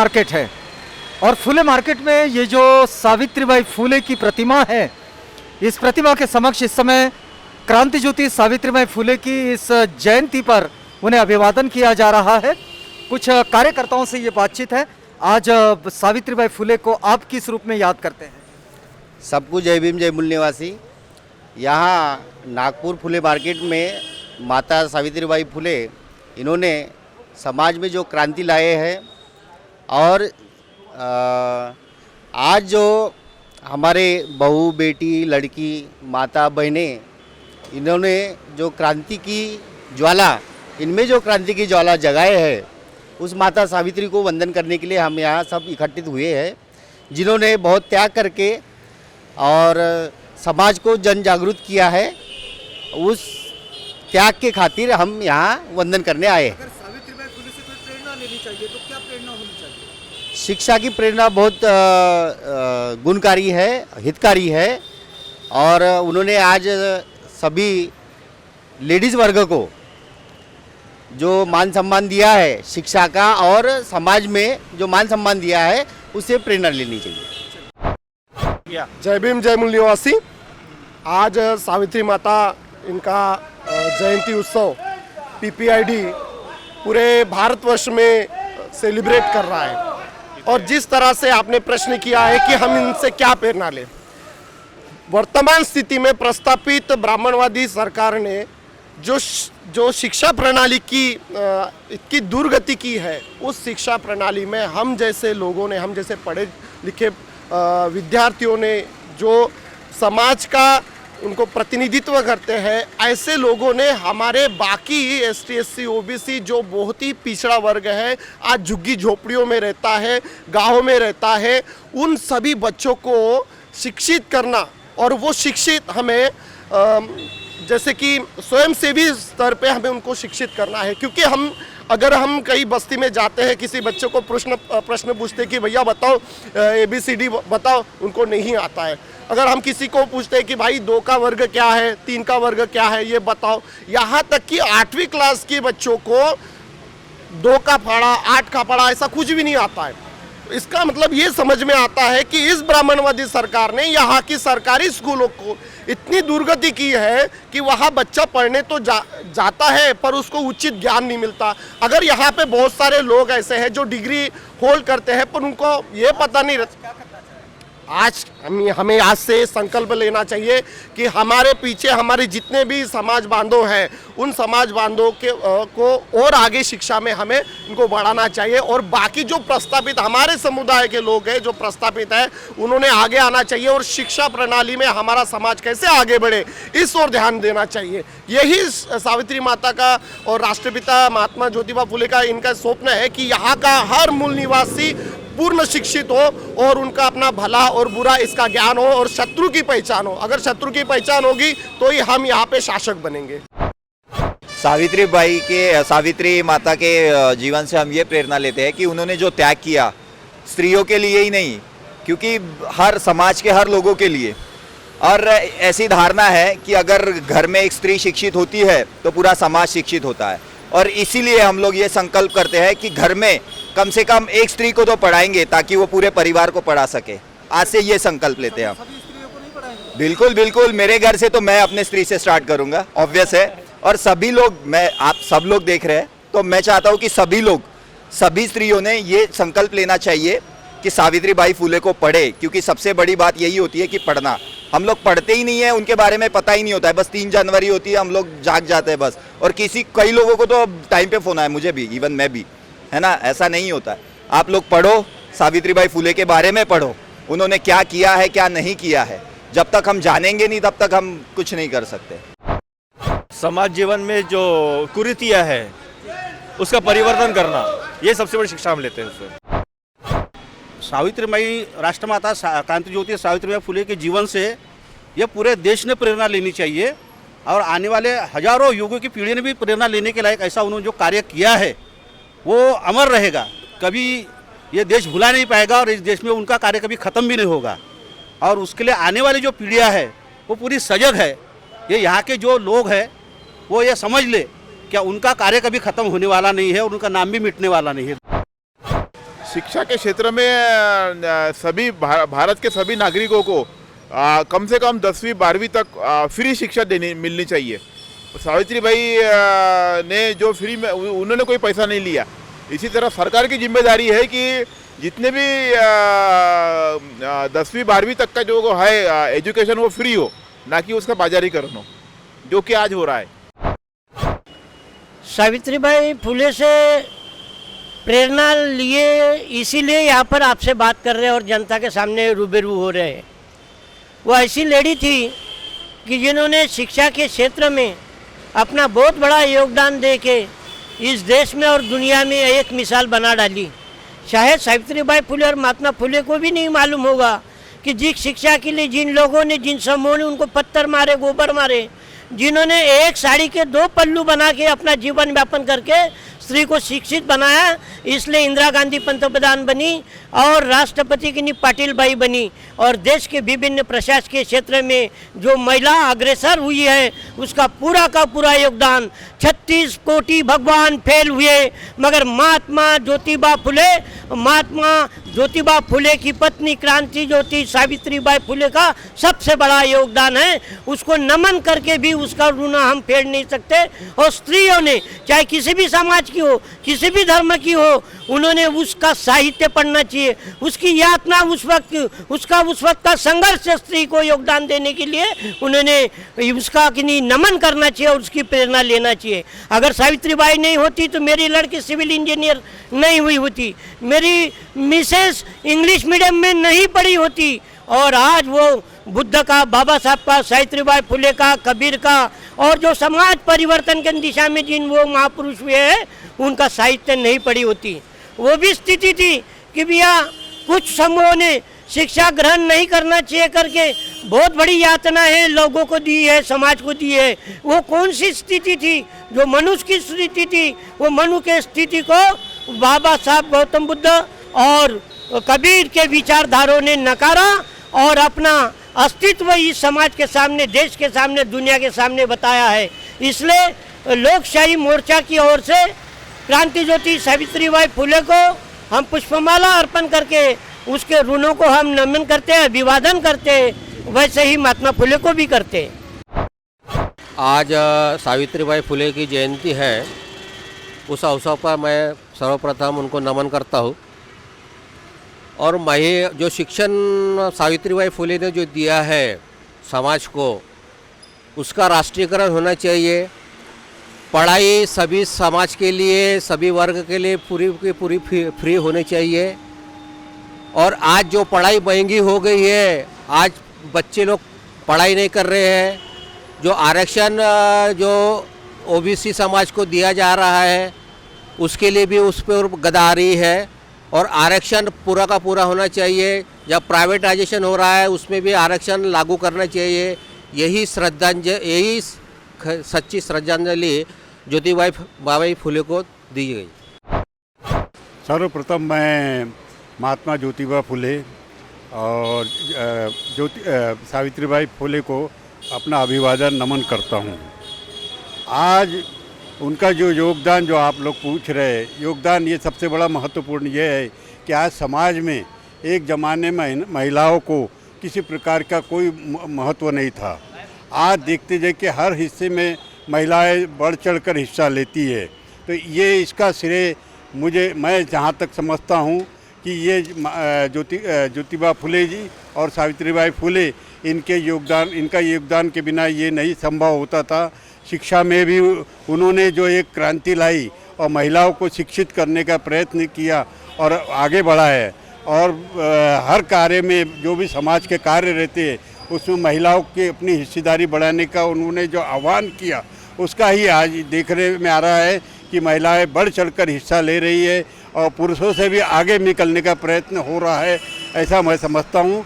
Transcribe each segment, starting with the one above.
Market है और फुले market में ये जो सावित्रीबाई फुले की प्रतिमा है, इस प्रतिमा के समक्ष इस समय क्रांति ज्योति सावित्रीबाई फुले की इस जयंती पर उन्हें अभिवादन किया जा रहा है। कुछ कार्यकर्ताओं से ये बातचीत है। आज सावित्रीबाई फुले को आप किस रूप में याद करते हैं? सबको जय भीम जय मूल निवासी। यहाँ नागपुर फुले मार्केट में माता सावित्रीबाई फुले इन्होंने समाज में जो क्रांति लाए हैं और आज जो हमारे बहू बेटी लड़की माता बहनें इन्होंने जो क्रांति की ज्वाला इनमें जो क्रांति की ज्वाला जगाए है, उस माता सावित्री को वंदन करने के लिए हम यहाँ सब इकट्ठित हुए हैं, जिन्होंने बहुत त्याग करके और समाज को जन जागरूक किया है। उस त्याग के खातिर हम यहाँ वंदन करने आए हैं। अगर सावित्रीबाई फुले से कोई प्रेरणा लेनी चाहिए तो क्या प्रेरणा होनी चाहिए? शिक्षा की प्रेरणा बहुत गुणकारी है, हितकारी है और उन्होंने आज सभी लेडीज़ वर्ग को जो मान सम्मान दिया है शिक्षा का और समाज में जो मान सम्मान दिया है, उसे प्रेरणा लेनी चाहिए। जय भीम जय मूल निवासी। आज सावित्री माता इनका जयंती उत्सव पीपीआईडी पूरे भारतवर्ष में सेलिब्रेट कर रहा है और जिस तरह से आपने प्रश्न किया है कि हम इनसे क्या प्रेरणा लें, वर्तमान स्थिति में प्रस्तापित ब्राह्मणवादी सरकार ने जो शिक्षा प्रणाली की इतनी दुर्गति की है, उस शिक्षा प्रणाली में हम जैसे लोगों ने, हम जैसे पढ़े लिखे विद्यार्थियों ने जो समाज का उनको प्रतिनिधित्व करते हैं, ऐसे लोगों ने हमारे बाकी एसटी एससी ओबीसी जो बहुत ही पिछड़ा वर्ग है, आज झुग्गी झोपड़ियों में रहता है, गाँव में रहता है, उन सभी बच्चों को शिक्षित करना और वो शिक्षित हमें जैसे कि स्वयंसेवी स्तर पे हमें उनको शिक्षित करना है। क्योंकि अगर हम कई बस्ती में जाते हैं, किसी बच्चे को प्रश्न पूछते कि भैया बताओ ABCD बताओ, उनको नहीं आता है। अगर हम किसी को पूछते हैं कि भाई 2 का वर्ग क्या है, 3 का वर्ग क्या है, ये बताओ, यहाँ तक कि 8वीं क्लास के बच्चों को 2 का फाड़ा 8 का फाड़ा ऐसा कुछ भी नहीं आता है। इसका मतलब ये समझ में आता है कि इस ब्राह्मणवादी सरकार ने यहाँ की सरकारी स्कूलों को इतनी दुर्गति की है कि वहाँ बच्चा पढ़ने तो जाता है पर उसको उचित ज्ञान नहीं मिलता। अगर यहाँ पे बहुत सारे लोग ऐसे हैं जो डिग्री होल्ड करते हैं पर उनको ये पता नहीं रहता। आज हमें आज से संकल्प लेना चाहिए कि हमारे पीछे हमारे जितने भी समाज बांधव हैं, उन समाज बांधवों को और आगे शिक्षा में हमें उनको बढ़ाना चाहिए और बाकी जो प्रस्तापित हमारे समुदाय के लोग हैं जो प्रस्तापित हैं, उन्होंने आगे आना चाहिए और शिक्षा प्रणाली में हमारा समाज कैसे आगे बढ़े, इस ओर ध्यान देना चाहिए। यही सावित्री माता का और राष्ट्रपिता महात्मा ज्योतिबा फुले का इनका स्वप्न है कि यहाँ का हर मूल निवासी पूर्ण शिक्षित हो और उनका अपना भला और बुरा इसका ज्ञान हो और शत्रु की पहचान हो। अगर शत्रु की पहचान होगी तो ही हम यहाँ पे शासक बनेंगे। सावित्री माता के जीवन से हम ये प्रेरणा लेते हैं कि उन्होंने जो त्याग किया स्त्रियों के लिए ही नहीं, क्योंकि हर समाज के हर लोगों के लिए। और ऐसी धारणा है कि अगर घर में एक स्त्री शिक्षित होती है तो पूरा समाज शिक्षित होता है और इसीलिए हम लोग ये संकल्प करते हैं कि घर में कम से कम एक स्त्री को तो पढ़ाएंगे ताकि वो पूरे परिवार को पढ़ा सके। आज से ये संकल्प लेते हैं हम। बिल्कुल बिल्कुल, मेरे घर से तो मैं अपने स्त्री से स्टार्ट करूंगा, ऑब्वियस है। और सभी लोग, आप सब लोग देख रहे हैं तो मैं चाहता हूँ कि सभी स्त्रियों ने ये संकल्प लेना चाहिए कि सावित्रीबाई फुले को पढ़े, क्योंकि सबसे बड़ी बात यही होती है कि पढ़ना। हम लोग पढ़ते ही नहीं है, उनके बारे में पता ही नहीं होता है। बस 3 जनवरी होती है, हम लोग जाग जाते हैं बस। और कई लोगों को तो टाइम पे फोन आया, मुझे भी, इवन मैं भी, है ना। ऐसा नहीं होता है। आप लोग पढ़ो, सावित्रीबाई फुले के बारे में पढ़ो, उन्होंने क्या किया है क्या नहीं किया है। जब तक हम जानेंगे नहीं तब तक हम कुछ नहीं कर सकते। समाज जीवन में जो कुरीतियाँ है उसका परिवर्तन करना, ये सबसे बड़ी शिक्षा हम लेते हैं उससे। सावित्रीबाई राष्ट्रमाता क्रांति ज्योति सावित्रीबाई फुले के जीवन से यह पूरे देश ने प्रेरणा लेनी चाहिए और आने वाले हजारों युगों की पीढ़ी ने भी प्रेरणा लेने के लायक ऐसा उन्होंने जो कार्य किया है वो अमर रहेगा। कभी ये देश भुला नहीं पाएगा और इस देश में उनका कार्य कभी ख़त्म भी नहीं होगा। और उसके लिए आने वाली जो पीढ़ियाँ है वो पूरी सजग है। ये यहाँ के जो लोग हैं वो ये समझ ले क्या उनका कार्य कभी ख़त्म होने वाला नहीं है और उनका नाम भी मिटने वाला नहीं है। शिक्षा के क्षेत्र में सभी भारत के सभी नागरिकों को कम से कम 10वीं 12वीं तक फ्री शिक्षा मिलनी चाहिए। सावित्रीबाई ने जो फ्री में, उन्होंने कोई पैसा नहीं लिया। इसी तरह सरकार की जिम्मेदारी है कि जितने भी 10वीं 12वीं तक का जो है एजुकेशन वो फ्री हो, ना कि उसका बाजारीकरण हो, जो कि आज हो रहा है। सावित्रीबाई फुले से प्रेरणा लिए इसीलिए यहाँ पर आपसे बात कर रहे हैं और जनता के सामने रूबरू हो रहे हैं। वो ऐसी लेडी थी कि जिन्होंने शिक्षा के क्षेत्र में अपना बहुत बड़ा योगदान दे के इस देश में और दुनिया में एक मिसाल बना डाली। शायद सावित्रीबाई फुले और महात्मा फुले को भी नहीं मालूम होगा कि जिस शिक्षा के लिए जिन लोगों ने, जिन समूहों ने उनको पत्थर मारे, गोबर मारे, जिन्होंने एक साड़ी के 2 पल्लू बना के अपना जीवन यापन करके स्त्री को शिक्षित बनाया, इसलिए इंदिरा गांधी पंतप्रधान बनी और राष्ट्रपति की पाटिल बाई बनी। और देश के विभिन्न प्रशासकीय क्षेत्र में जो महिला अग्रसर हुई है उसका पूरा का पूरा योगदान 36 कोटि भगवान फेल हुए, मगर महात्मा ज्योतिबा फुले की पत्नी क्रांति ज्योति सावित्रीबाई फुले का सबसे बड़ा योगदान है। उसको नमन करके भी उसका ऋण हम फेर नहीं सकते। और स्त्रियों ने, चाहे किसी भी समाज की हो, किसी भी धर्म की हो, उन्होंने उसका साहित्य पढ़ना चाहिए, उसकी यातना, उस वक्त का संघर्ष, स्त्री को योगदान देने के लिए उन्होंने उसका नमन करना चाहिए और उसकी प्रेरणा लेना चाहिए। अगर सावित्रीबाई नहीं होती तो मेरी लड़की सिविल इंजीनियर नहीं हुई होती, मेरी मिसेस इंग्लिश मीडियम में नहीं पढ़ी होती, और आज वो बुद्ध का, बाबा साहब का, सावित्रीबाई फुले का, कबीर का और जो समाज परिवर्तन की दिशा में जिन वो महापुरुष हुए हैं उनका साहित्य नहीं पढ़ी होती। वो भी स्थिति थी कि भैया कुछ समूहों ने शिक्षा ग्रहण नहीं करना चाहिए करके बहुत बड़ी यातना है लोगों को दी है, समाज को दी है। वो कौन सी स्थिति थी? जो मनुष्य की स्थिति थी। वो मनु के स्थिति को बाबा साहब गौतम बुद्ध और कबीर के विचारधारों ने नकारा और अपना अस्तित्व इस समाज के सामने, देश के सामने, दुनिया के सामने बताया है। इसलिए लोकशाही मोर्चा की ओर से क्रांति ज्योति सावित्रीबाई फुले को हम पुष्पमाला अर्पण करके उसके ऋणों को हम नमन करते हैं, अभिवादन करते हैं, वैसे ही महात्मा फुले को भी करते हैं। आज सावित्रीबाई फुले की जयंती है। उस अवसर पर मैं सर्वप्रथम उनको नमन करता हूँ। और मैं जो शिक्षण सावित्रीबाई फुले ने जो दिया है समाज को, उसका राष्ट्रीयकरण होना चाहिए। पढ़ाई सभी समाज के लिए, सभी वर्ग के लिए पूरी की पूरी फ्री होनी चाहिए। और आज जो पढ़ाई महंगी हो गई है, आज बच्चे लोग पढ़ाई नहीं कर रहे हैं। जो आरक्षण जो ओबीसी समाज को दिया जा रहा है उसके लिए भी उस पर गद्दारी है। और आरक्षण पूरा का पूरा होना चाहिए। जब प्राइवेटाइजेशन हो रहा है उसमें भी आरक्षण लागू करना चाहिए। यही सच्ची श्रद्धांजलि ज्योतिबाई फुले को दी गई। सर्वप्रथम मैं महात्मा ज्योतिबा फुले और सावित्रीबाई फुले को अपना अभिवादन नमन करता हूँ। आज उनका जो योगदान, जो आप लोग पूछ रहे हैं, योगदान ये सबसे बड़ा महत्वपूर्ण ये है कि आज समाज में एक ज़माने में महिलाओं को किसी प्रकार का कोई महत्व नहीं था। आज देखते देखते हर हिस्से में महिलाएं बढ़ चढ़कर हिस्सा लेती है। तो ये इसका श्रेय मैं जहाँ तक समझता हूँ कि ये ज्योतिबा फुले जी और सावित्रीबाई फुले इनका योगदान के बिना ये नहीं संभव होता था। शिक्षा में भी उन्होंने जो एक क्रांति लाई और महिलाओं को शिक्षित करने का प्रयत्न किया और आगे बढ़ा है। और हर कार्य में जो भी समाज के कार्य रहते हैं उसमें महिलाओं की अपनी हिस्सेदारी बढ़ाने का उन्होंने जो आह्वान किया, उसका ही आज देखने में आ रहा है कि महिलाएं बढ़ चढ़कर हिस्सा ले रही है और पुरुषों से भी आगे निकलने का प्रयत्न हो रहा है, ऐसा मैं समझता हूँ।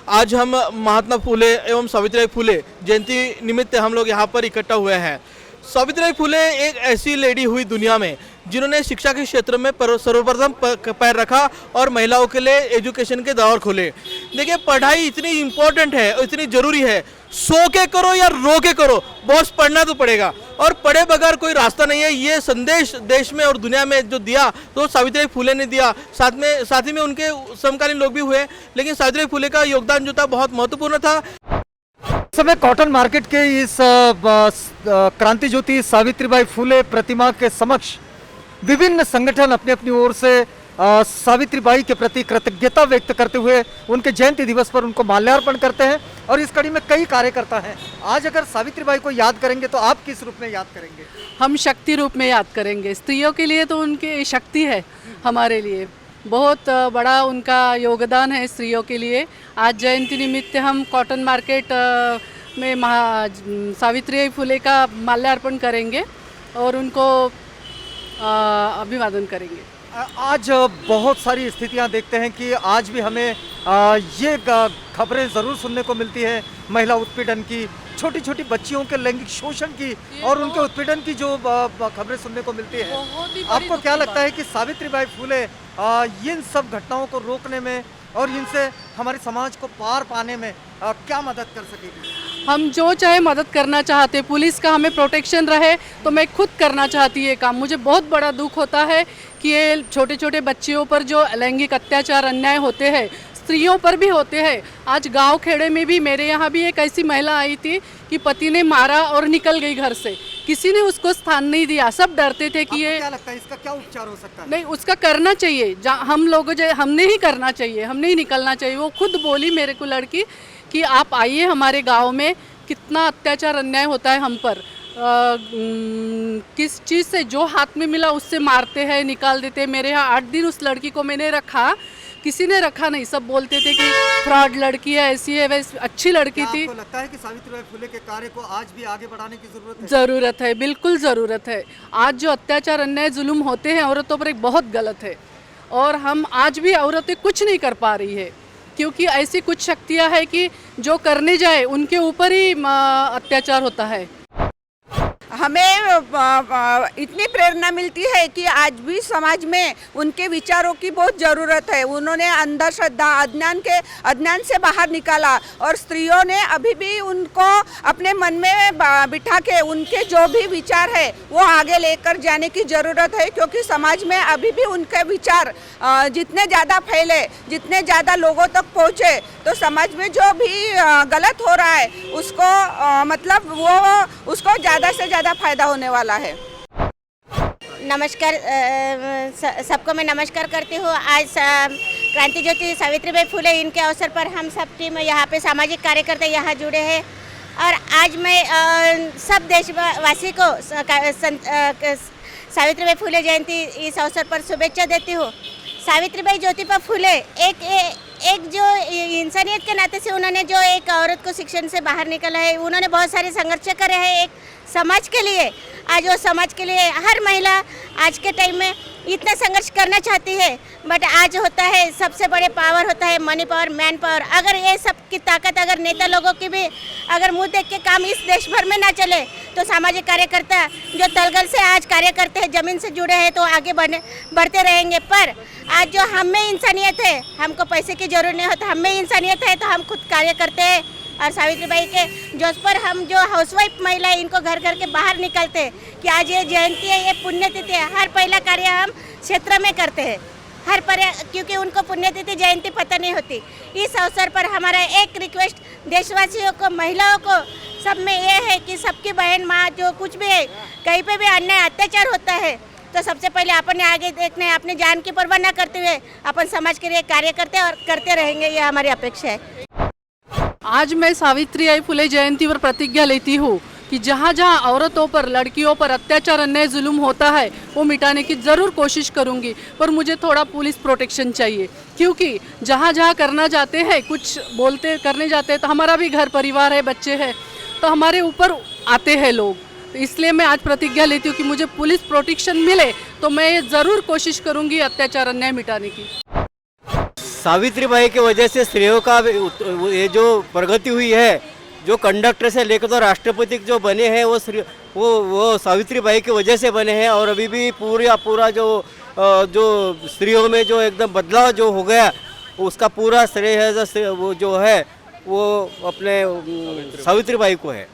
आज हम महात्मा फुले एवं सावित्रीबाई फुले जयंती निमित्त हम लोग यहाँ पर इकट्ठा हुए हैं। सावित्रीबाई फुले एक ऐसी लेडी हुई दुनिया में जिन्होंने शिक्षा के क्षेत्र में सर्वप्रथम पैर रखा और महिलाओं के लिए एजुकेशन के दौर खोले। देखिए, पढ़ाई इतनी इम्पोर्टेंट है, इतनी ज़रूरी है, सो के करो या रो के करो, बॉस पढ़ना तो पड़ेगा और पढ़े बगैर कोई रास्ता नहीं है। ये संदेश देश में और दुनिया में जो दिया तो सावित्रीबाई फुले ने दिया, साथ ही में उनके समकालीन लोग भी हुए, लेकिन सावित्रीबाई फुले का योगदान जो था बहुत महत्वपूर्ण था। इस समय कॉटन मार्केट के इस क्रांति ज्योति सावित्रीबाई फुले प्रतिमा के समक्ष विभिन्न संगठन अपनी अपनी ओर से सावित्रीबाई के प्रति कृतज्ञता व्यक्त करते हुए उनके जयंती दिवस पर उनको माल्यार्पण करते हैं और इस कड़ी में कई कार्यकर्ता हैं। आज अगर सावित्रीबाई को याद करेंगे तो आप किस रूप में याद करेंगे? हम शक्ति रूप में याद करेंगे। स्त्रियों के लिए तो उनकी शक्ति है, हमारे लिए बहुत बड़ा उनका योगदान है स्त्रियों के लिए। आज जयंती निमित्त हम कॉटन मार्केट में सावित्रीबाई फुले का माल्यार्पण करेंगे और उनको अभिवादन करेंगे। आज बहुत सारी स्थितियां देखते हैं कि आज भी हमें ये खबरें ज़रूर सुनने को मिलती है महिला उत्पीड़न की, छोटी छोटी बच्चियों के लैंगिक शोषण की और उनके उत्पीड़न की जो खबरें सुनने को मिलती है। आपको क्या लगता है कि सावित्रीबाई फुले इन सब घटनाओं को रोकने में और इनसे हमारे समाज को पार पाने में क्या मदद कर सकेगी? हम जो चाहे मदद करना चाहते, पुलिस का हमें प्रोटेक्शन रहे तो मैं खुद करना चाहती ये काम। मुझे बहुत बड़ा दुख होता है कि ये छोटे छोटे बच्चियों पर जो लैंगिक अत्याचार अन्याय होते हैं, स्त्रियों पर भी होते हैं। आज गांव खेड़े में भी मेरे यहाँ भी एक ऐसी महिला आई थी कि पति ने मारा और निकल गई घर से, किसी ने उसको स्थान नहीं दिया, सब डरते थे कि ये क्या लगता है इसका क्या उपचार हो सकता है? नहीं, उसका करना चाहिए, हम लोग जो हमने ही करना चाहिए, हमने ही निकलना चाहिए। वो खुद बोली मेरे को लड़की कि आप आइए हमारे गांव में, कितना अत्याचार अन्याय होता है हम पर, किस चीज़ से जो हाथ में मिला उससे मारते हैं, निकाल देते हैं। मेरे यहाँ 8 दिन उस लड़की को मैंने रखा, किसी ने रखा नहीं, सब बोलते थे कि फ्रॉड लड़की है, ऐसी है, वैसी। अच्छी लड़की थी। आपको लगता है कि सावित्रीबाई फुले के कार्य को आज भी आगे बढ़ाने की जरूरत है? ज़रूरत है, बिल्कुल ज़रूरत है। आज जो अत्याचार अन्याय जुल्म होते हैं औरतों पर, एक बहुत गलत है और हम आज भी औरतें कुछ नहीं कर पा रही है क्योंकि ऐसी कुछ शक्तियां हैं कि जो करने जाए उनके ऊपर ही अत्याचार होता है। हमें इतनी प्रेरणा मिलती है कि आज भी समाज में उनके विचारों की बहुत ज़रूरत है। उन्होंने अंधश्रद्धा, अज्ञान से बाहर निकाला और स्त्रियों ने अभी भी उनको अपने मन में बिठा के उनके जो भी विचार है वो आगे लेकर जाने की ज़रूरत है, क्योंकि समाज में अभी भी उनके विचार जितने ज़्यादा फैले, जितने ज़्यादा लोगों तक पहुँचे तो समाज में जो भी गलत हो रहा है उसको मतलब वो उसको ज़्यादा से ज़्यादा फायदा होने वाला है। नमस्कार, सबको मैं नमस्कार करती हूँ। आज क्रांति ज्योति सावित्रीबाई फुले इनके अवसर पर हम सब टीम यहाँ पे सामाजिक कार्यकर्ता यहाँ जुड़े हैं और आज मैं सब देशवासी को सावित्रीबाई फुले जयंती इस अवसर पर शुभेच्छा देती हूँ। सावित्रीबाई ज्योतिबा फुले एक जो इंसानियत के नाते से उन्होंने जो एक औरत को शिक्षण से बाहर निकाला है, उन्होंने बहुत सारे संघर्ष करे हैं एक समाज के लिए। आज वो समाज के लिए हर महिला आज के टाइम में इतना संघर्ष करना चाहती है, बट आज होता है सबसे बड़े पावर होता है मनी पावर, मैन पावर। अगर ये सब की ताकत अगर नेता लोगों की भी अगर मुंह देख के काम इस देश भर में ना चले तो सामाजिक कार्यकर्ता जो तलगल से आज कार्य करते हैं, जमीन से जुड़े हैं, तो आगे बढ़ते रहेंगे। पर आज जो हम में इंसानियत है, हमको पैसे की जरूरत नहीं होता, हम में इंसानियत है तो हम खुद कार्य करते हैं। और सावित्रीबाई के जोश पर हम जो हाउसवाइफ महिला है इनको घर घर के बाहर निकलते हैं कि आज ये जयंती है, ये पुण्यतिथि है। हर पहला कार्य हम क्षेत्र में करते हैं, क्योंकि उनको पुण्यतिथि जयंती पता नहीं होती। इस अवसर पर हमारा एक रिक्वेस्ट देशवासियों को, महिलाओं को, सब में ये है कि सबकी बहन माँ जो कुछ भी है, कहीं पे भी अन्याय अत्याचार होता है तो सबसे पहले अपन आगे देखना है, अपनी जान की परवाह न करते हुए अपन समाज के लिए कार्य करते और करते रहेंगे, ये हमारी अपेक्षा है। आज मैं सावित्रीबाई फुले जयंती पर प्रतिज्ञा लेती हूँ कि जहाँ जहाँ औरतों पर, लड़कियों पर अत्याचार अन्याय जुल्म होता है वो मिटाने की ज़रूर कोशिश करूँगी, पर मुझे थोड़ा पुलिस प्रोटेक्शन चाहिए, क्योंकि जहाँ जहाँ करना चाहते हैं, कुछ बोलते करने जाते हैं तो हमारा भी घर परिवार है, बच्चे हैं, तो हमारे ऊपर आते हैं लोग। तो इसलिए मैं आज प्रतिज्ञा लेती हूँ कि मुझे पुलिस प्रोटेक्शन मिले तो मैं ज़रूर कोशिश करूँगी अत्याचार अन्याय मिटाने की। सावित्रीबाई की वजह से स्त्रियों का ये जो प्रगति हुई है जो कंडक्टर से लेकर तो राष्ट्रपति जो बने हैं वो सावित्रीबाई की वजह से बने हैं। और अभी भी पूरा जो स्त्रियों में जो एकदम बदलाव जो हो गया उसका पूरा श्रेय है वो जो है वो अपने सावित्रीबाई को है।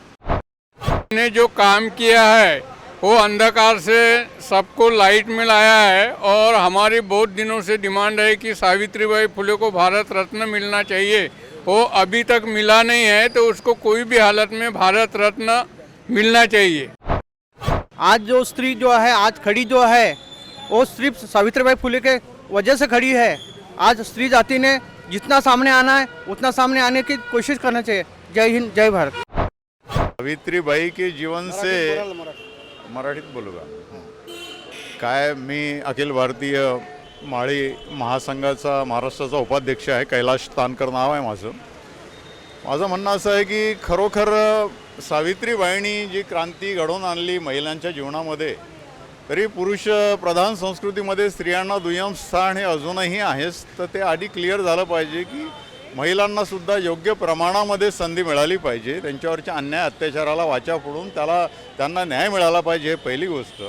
ने जो काम किया है वो अंधकार से सबको लाइट में लाया है और हमारी बहुत दिनों से डिमांड है कि सावित्रीबाई फुले को भारत रत्न मिलना चाहिए। वो अभी तक मिला नहीं है तो उसको कोई भी हालत में भारत रत्न मिलना चाहिए। आज जो स्त्री जो है आज खड़ी जो है वो सिर्फ सावित्रीबाई फुले के वजह से खड़ी है। आज स्त्री जाति ने जितना सामने आना है उतना सामने आने की कोशिश करना चाहिए। जय हिंद, जय भारत। सावित्रीबाई के जीवन से मराठीत बोलू का काय, मी अखिल भारतीय माळी महासंघाचा महाराष्ट्राचा उपाध्यक्ष आहे। कैलाश तानकर नाव आहे माझं म्हणणं असं आहे की खरोखर सावित्रीबाईंनी जी क्रांती घडवून आणली महिलांच्या जीवनामध्ये, तरी पुरुष प्रधान संस्कृतीमध्ये स्त्रियांना दुय्यम स्थान हे अजूनही आहेच। तर ते आधी क्लिअर झालं पाहिजे की महिलांना सुद्धा योग्य प्रमाणामध्ये संधी मिळाली पाहिजे। त्यांच्यावरच्या अन्याय अत्याचाराला वाचा फोडून त्यांना न्याय मिळाला पाहिजे, हे पहिली गोष्ट।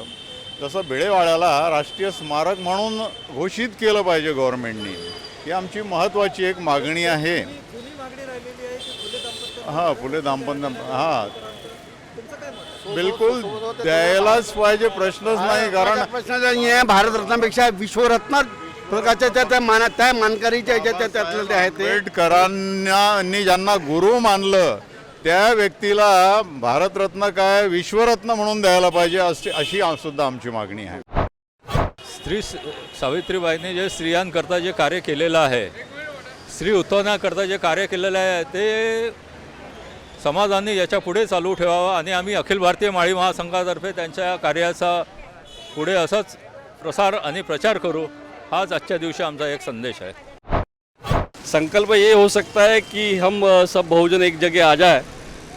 जसं बेळेवाड्याला राष्ट्रीय स्मारक म्हणून घोषित केलं पाहिजे गव्हर्नमेंटनी, ही आमची महत्त्वाची एक मागणी आहे। हां, फुले दाम्पत्य हां बिलकुल द्यायलाच पाहिजे, प्रश्नच नाही। कारण प्रश्न नाही आहे, भारतरत्नापेक्षा विश्वरत्न त्या मानकरीच्या त्यातलं ते आहे ते आंबेडकरांनी ज्यांना गुरु मानलं त्या व्यक्तीला भारतरत्न काय विश्वरत्न म्हणून द्यायला पाहिजे, अशी सुद्धा आमची मागणी आहे। स्त्री सावित्रीबाईंनी जे स्त्रियांकरता जे कार्य केलेलं आहे, स्त्री उत्थानाकरता जे कार्य केलेलं आहे ते समाजाने याच्या पुढे चालू ठेवावं आणि आम्ही अखिल भारतीय माळी महासंघातर्फे त्यांच्या कार्याचा पुढे असाच प्रसार आणि प्रचार करू, हाच आजच्या दिवशी आमचा एक संदेश है। संकल्प ये हो सकता है कि हम सब बहुजन एक जगह आ जाए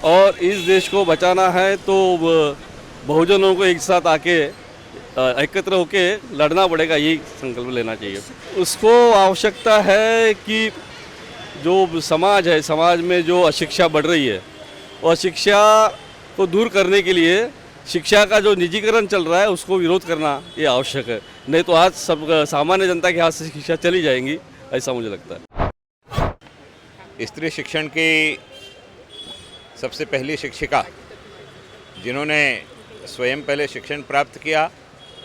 और इस देश को बचाना है तो बहुजनों को एक साथ आके एकत्र होके लड़ना पड़ेगा, यही संकल्प लेना चाहिए। उसको आवश्यकता है कि जो समाज है, समाज में जो अशिक्षा बढ़ रही है और अशिक्षा को दूर करने के लिए शिक्षा का जो निजीकरण चल रहा है उसको विरोध करना ये आवश्यक है। नहीं तो आज सब सामान्य जनता के हाथ से शिक्षा चली जाएंगी, ऐसा मुझे लगता है। स्त्री शिक्षण की सबसे पहली शिक्षिका जिन्होंने स्वयं पहले शिक्षण प्राप्त किया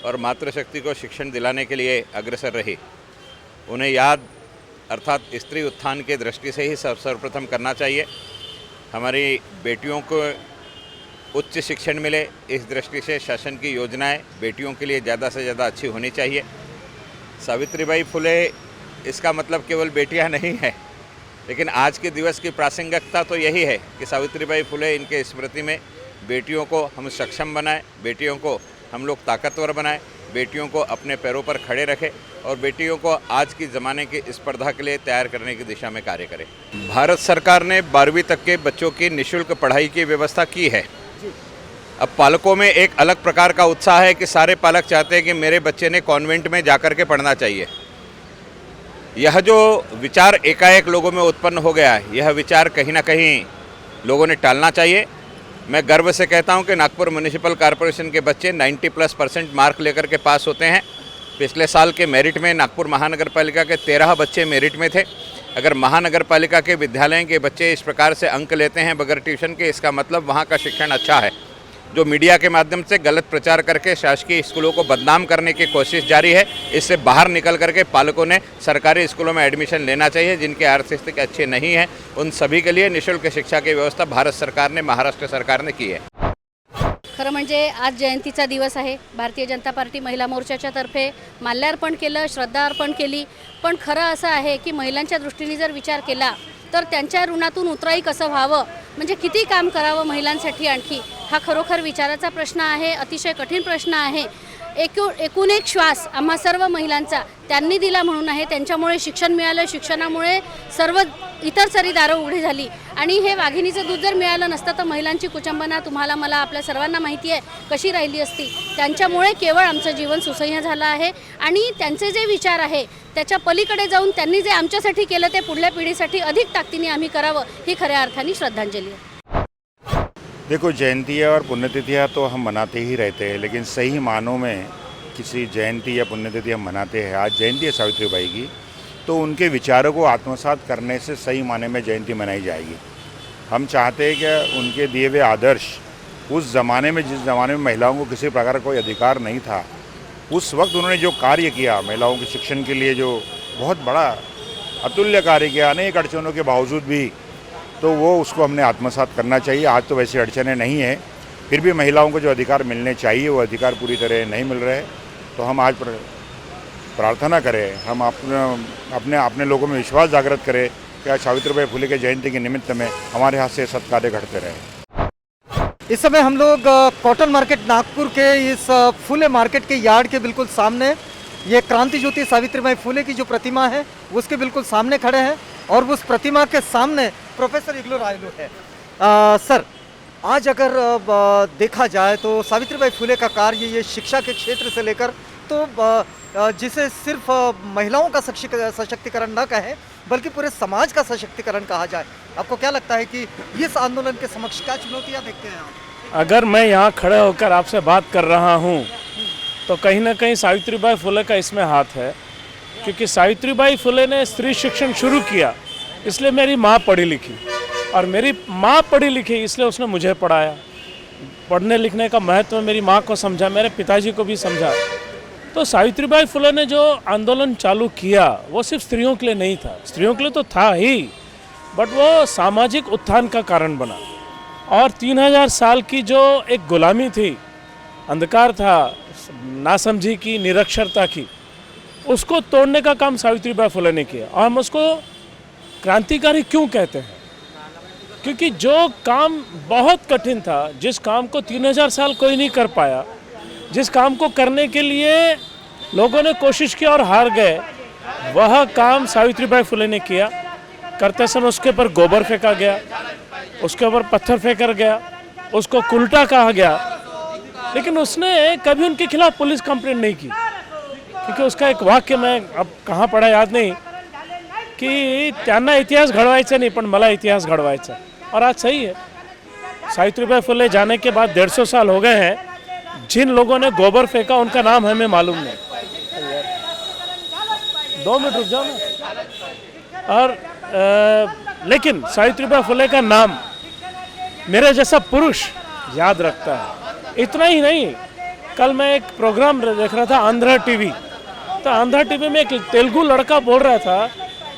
और मातृशक्ति को शिक्षण दिलाने के लिए अग्रसर रही, उन्हें याद अर्थात स्त्री उत्थान के दृष्टि से ही सर्वप्रथम करना चाहिए। हमारी बेटियों को उच्च शिक्षण मिले, इस दृष्टि से शासन की योजनाएं बेटियों के लिए ज़्यादा से ज़्यादा अच्छी होनी चाहिए। सावित्रीबाई फुले इसका मतलब केवल बेटियां नहीं है, लेकिन आज के दिवस की प्रासंगिकता तो यही है कि सावित्रीबाई फुले इनके स्मृति में बेटियों को हम सक्षम बनाएं, बेटियों को हम लोग ताकतवर बनाएं, बेटियों को अपने पैरों पर खड़े रखें और बेटियों को आज की ज़माने की स्पर्धा के लिए तैयार करने की दिशा में कार्य करें। भारत सरकार ने 12वीं तक के बच्चों की निःशुल्क पढ़ाई की व्यवस्था की है। अब पालकों में एक अलग प्रकार का उत्साह है कि सारे पालक चाहते हैं कि मेरे बच्चे ने कॉन्वेंट में जाकर के पढ़ना चाहिए। यह जो विचार एकाएक लोगों में उत्पन्न हो गया है, यह विचार कहीं ना कहीं लोगों ने टालना चाहिए। मैं गर्व से कहता हूं कि नागपुर म्यूनिसिपल कॉरपोरेशन के बच्चे 90+ % मार्क लेकर के पास होते हैं। पिछले साल के मेरिट में नागपुर महानगर पालिका के 13 बच्चे मेरिट में थे। अगर महानगर पालिका के विद्यालयों के बच्चे इस प्रकार से अंक लेते हैं बगैर ट्यूशन के, इसका मतलब वहाँ का शिक्षण अच्छा है। जो मीडिया के माध्यम से गलत प्रचार करके शासकीय स्कूलों को बदनाम करने की कोशिश जारी है, इससे बाहर निकल करके पालकों ने सरकारी स्कूलों में एडमिशन लेना चाहिए। जिनके आर्थिक स्थिति अच्छी नहीं है उन सभी के लिए निःशुल्क शिक्षा की व्यवस्था भारत सरकार ने, महाराष्ट्र सरकार ने की है। खरं म्हणजे आज जयंतीचा दिवस आहे। भारतीय जनता पार्टी महिला मोर्चाच्या तर्फे माल्यार्पण केलं, श्रद्धा अर्पण केली। पण खरं असं आहे की महिलांच्या दृष्टीने जर विचार केला तर त्यांच्या ऋणातून उतराई कसं व्हावं, म्हणजे किती काम करावं महिलांसाठी आणखी, हा खरोखर विचाराचा प्रश्न आहे। अतिशय कठीण प्रश्न आहे। एकूण एक श्वास आम्हा सर्व महिलांचा त्यांनी दिला म्हणून आहे। त्यांच्यामुळे शिक्षण मिळालं, शिक्षणामुळे सर्व इतर सारी दारं उघडी झाली आणि हे वाघिणीचं दूध जर मिळालं नसतं तर महिलांची कुचंबना तुम्हाला मला आपल्या सर्वांना माहिती आहे कशी राहिली असती। त्यांच्यामुळे केवळ आमचं जीवन सुसह्य झालं आहे आणि त्यांचे जे विचार आहे त्याच्या पलीकडे जाऊन त्यांनी जे आमच्यासाठी केलं ते पुढल्या पिढीसाठी अधिक ताकदीने आम्ही करावं, ही खऱ्या अर्थाने श्रद्धांजली आहे। देखो, जयंतियाँ और पुण्यतिथियाँ तो हम मनाते ही रहते हैं, लेकिन सही मानों में किसी जयंती या पुण्यतिथि हम मनाते हैं। आज जयंती है सावित्रीबाई की, तो उनके विचारों को आत्मसात करने से सही माने में जयंती मनाई जाएगी। हम चाहते हैं कि उनके दिए हुए आदर्श उस ज़माने में, जिस ज़माने में महिलाओं को किसी प्रकार का कोई अधिकार नहीं था, उस वक्त उन्होंने जो कार्य किया महिलाओं के शिक्षण के लिए, जो बहुत बड़ा अतुल्य कार्य किया अनेक अड़चनों के बावजूद भी, तो वो उसको हमने आत्मसात करना चाहिए। आज तो वैसी अड़चनें नहीं है, फिर भी महिलाओं को जो अधिकार मिलने चाहिए वो अधिकार पूरी तरह नहीं मिल रहे। तो हम आज प्रार्थना करें, हम अपने लोगों में विश्वास जागृत करें कि आज सावित्रीबाई फुले के जयंती के निमित्त में हमारे हाथ से सत्कार्य घटते रहे। इस समय हम लोग कॉटन मार्केट नागपुर के इस फुले मार्केट के यार्ड के बिल्कुल सामने, ये क्रांति ज्योति सावित्रीबाई फुले की जो प्रतिमा है उसके बिल्कुल सामने खड़े हैं और उस प्रतिमा के सामने प्रोफेसर इग्लू रायलू है। सर, आज अगर देखा जाए तो सावित्रीबाई फुले का कार्य ये शिक्षा के क्षेत्र से लेकर तो जिसे सिर्फ महिलाओं का सशक्तिकरण न कहें बल्कि पूरे समाज का सशक्तिकरण कहा जाए, आपको क्या लगता है कि इस आंदोलन के समक्ष क्या चुनौतियाँ देखते हैं आप? अगर मैं यहाँ खड़े होकर आपसे बात कर रहा हूँ तो कहीं ना कहीं सावित्रीबाई फुले का इसमें हाथ है, क्योंकि सावित्रीबाई फुले ने स्त्री शिक्षण शुरू किया, इसलिए मेरी माँ पढ़ी लिखी, और मेरी माँ पढ़ी लिखी इसलिए उसने मुझे पढ़ाया। पढ़ने लिखने का महत्व मेरी माँ को समझा, मेरे पिताजी को भी समझा। तो सावित्रीबाई फुले ने जो आंदोलन चालू किया वो सिर्फ स्त्रियों के लिए नहीं था, स्त्रियों के लिए तो था ही, बट वो सामाजिक उत्थान का कारण बना। और 3000 साल की जो एक गुलामी थी, अंधकार था, नासमझी की, निरक्षरता की, उसको तोड़ने का काम सावित्रीबाई फुले ने किया। और हम उसको क्रांतिकारी क्यों कहते हैं? क्योंकि जो काम बहुत कठिन था, जिस काम को 3000 साल कोई नहीं कर पाया, जिस काम को करने के लिए लोगों ने कोशिश की और हार गए, वह काम सावित्रीबाई फुले ने किया। करते समय उसके ऊपर गोबर फेंका गया, उसके ऊपर पत्थर फेंका गया, उसको उल्टा कहा गया, लेकिन उसने कभी उनके खिलाफ पुलिस कंप्लेंट नहीं की। क्योंकि उसका एक वाक्य मैं अब कहाँ पढ़ा याद नहीं, की त्यांना इतिहास घडवायचा नहीं पण मला इतिहास घडवायचा। और आज सही है, सावित्रीबाई फुले जाने के बाद 150 साल हो गए हैं, जिन लोगों ने गोबर फेंका उनका नाम हमें मालूम नहीं। 2 मिनट रुक जाओ ना। और लेकिन सावित्रीबाई फुले का नाम मेरे जैसा पुरुष याद रखता है। इतना ही नहीं, कल मैं एक प्रोग्राम देख रहा था आंध्रा टीवी, तो आंध्रा टीवी में एक तेलुगु लड़का बोल रहा था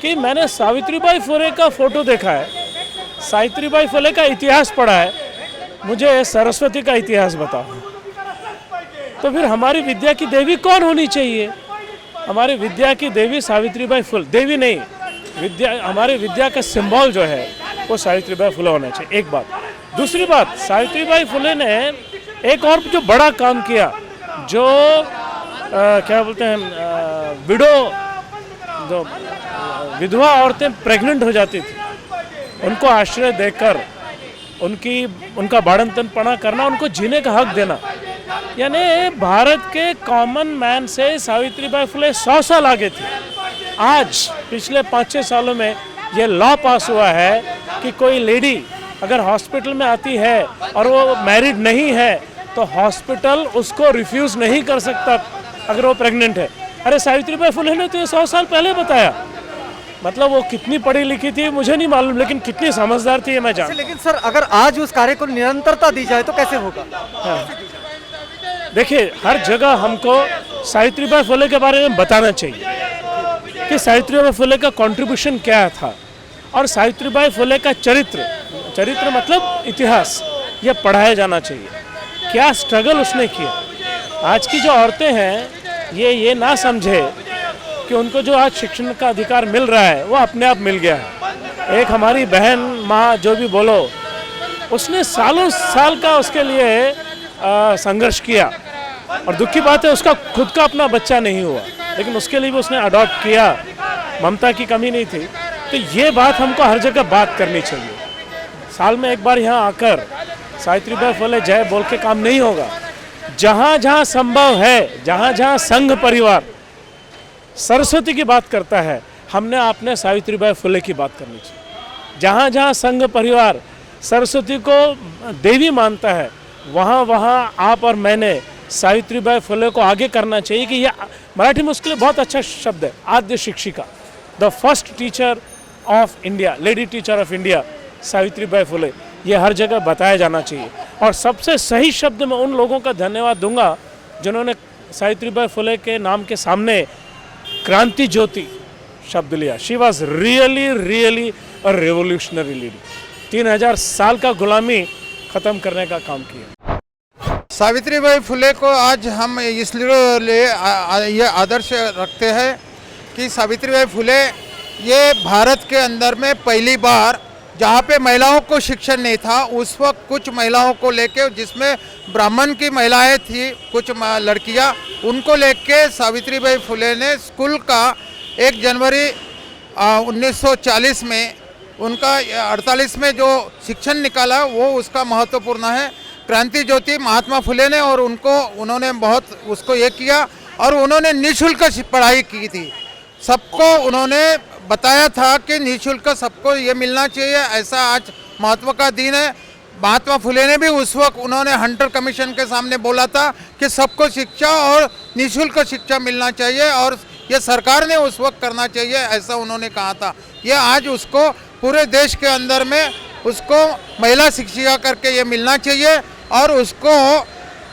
कि मैंने सावित्रीबाई फुले का फोटो देखा है, सावित्रीबाई फुले का इतिहास पढ़ा है, मुझे सरस्वती का इतिहास बताओ। तो फिर हमारी विद्या की देवी कौन होनी चाहिए? हमारी विद्या की देवी सावित्रीबाई फुले, देवी नहीं, विद्या, हमारी विद्या का सिंबल जो है वो सावित्रीबाई फुले होना चाहिए। एक बात। दूसरी बात, सावित्रीबाई फुले ने एक और जो बड़ा काम किया, जो क्या बोलते हैं, जो विधवा औरतें प्रेग्नेंट हो जाती थी, उनको आश्रय देकर उनका बाड़ंतनपना करना, उनको जीने का हक देना। यानी भारत के कॉमन मैन से सावित्रीबाई फुले 100 साल आगे थी। आज पिछले 5-6 सालों में ये लॉ पास हुआ है कि कोई लेडी अगर हॉस्पिटल में आती है और वो मैरिड नहीं है तो हॉस्पिटल उसको रिफ्यूज़ नहीं कर सकता अगर वो प्रेग्नेंट है। अरे सावित्रीबाई फुले ने तो ये 100 साल पहले बताया। मतलब वो कितनी पढ़ी लिखी थी मुझे नहीं मालूम, लेकिन कितनी समझदार थी ये मैं जानता। लेकिन सर, अगर आज उस कार्य को निरंतरता दी जाए तो कैसे होगा? हाँ। देखिए, हर जगह हमको सावित्रीबाई फुले के बारे में बताना चाहिए कि सावित्रीबाई फुले का कंट्रीब्यूशन क्या था, और सावित्रीबाई फुले का चरित्र मतलब इतिहास, ये पढ़ाया जाना चाहिए। क्या स्ट्रगल उसने किया। आज की जो औरतें हैं ये ना समझे कि उनको जो आज शिक्षण का अधिकार मिल रहा है वो अपने आप मिल गया है। एक हमारी बहन, माँ, जो भी बोलो, उसने सालों साल का उसके लिए संघर्ष किया, और दुख की बात है उसका खुद का अपना बच्चा नहीं हुआ, लेकिन उसके लिए भी उसने अडॉप्ट किया। ममता की कमी नहीं थी। तो ये बात हमको हर जगह बात करनी चाहिए। साल में एक बार यहाँ आकर सावित्रीबाई फुले जय बोल के काम नहीं होगा। जहाँ जहाँ संभव है, जहाँ जहाँ संघ परिवार सरस्वती की बात करता है, हमने आपने सावित्रीबाई फुले की बात करनी चाहिए। जहाँ जहाँ संघ परिवार सरस्वती को देवी मानता है, वहाँ वहाँ आप और मैंने सावित्रीबाई फुले को आगे करना चाहिए कि यह मराठी में उसके लिए बहुत अच्छा शब्द है, आद्य शिक्षिका, the first teacher of India, lady teacher of India Savitribai Phule, ये हर जगह बताया जाना चाहिए। और सबसे सही शब्द मैं उन लोगों का धन्यवाद दूंगा जिन्होंने सावित्रीबाई फुले के नाम के सामने क्रांति ज्योति शब्द लिया। She was really a revolutionary leader. 3000 साल का गुलामी ख़त्म करने का काम किया। सावित्रीबाई फुले को आज हम इसलिए ये आदर्श रखते हैं कि सावित्रीबाई फुले ये भारत के अंदर में पहली बार, जहाँ पे महिलाओं को शिक्षण नहीं था, उस वक्त कुछ महिलाओं को लेके, जिसमें ब्राह्मण की महिलाएं थी, कुछ लड़कियाँ, उनको लेके सावित्रीबाई फुले ने स्कूल का 1 जनवरी 1940 में उनका 48 में जो शिक्षण निकाला वो उसका महत्वपूर्ण है। क्रांति ज्योति महात्मा फुले ने, और उन्होंने बहुत उसको ये किया, और उन्होंने निःशुल्क पढ़ाई की थी। सबको उन्होंने बताया था कि निःशुल्क सबको ये मिलना चाहिए, ऐसा आज महत्व का दिन है। महात्मा फुले ने भी उस वक्त उन्होंने हंटर कमीशन के सामने बोला था कि सबको शिक्षा और निःशुल्क शिक्षा मिलना चाहिए, और ये सरकार ने उस वक्त करना चाहिए, ऐसा उन्होंने कहा था। ये आज उसको पूरे देश के अंदर में उसको महिला शिक्षिका करके ये मिलना चाहिए, और उसको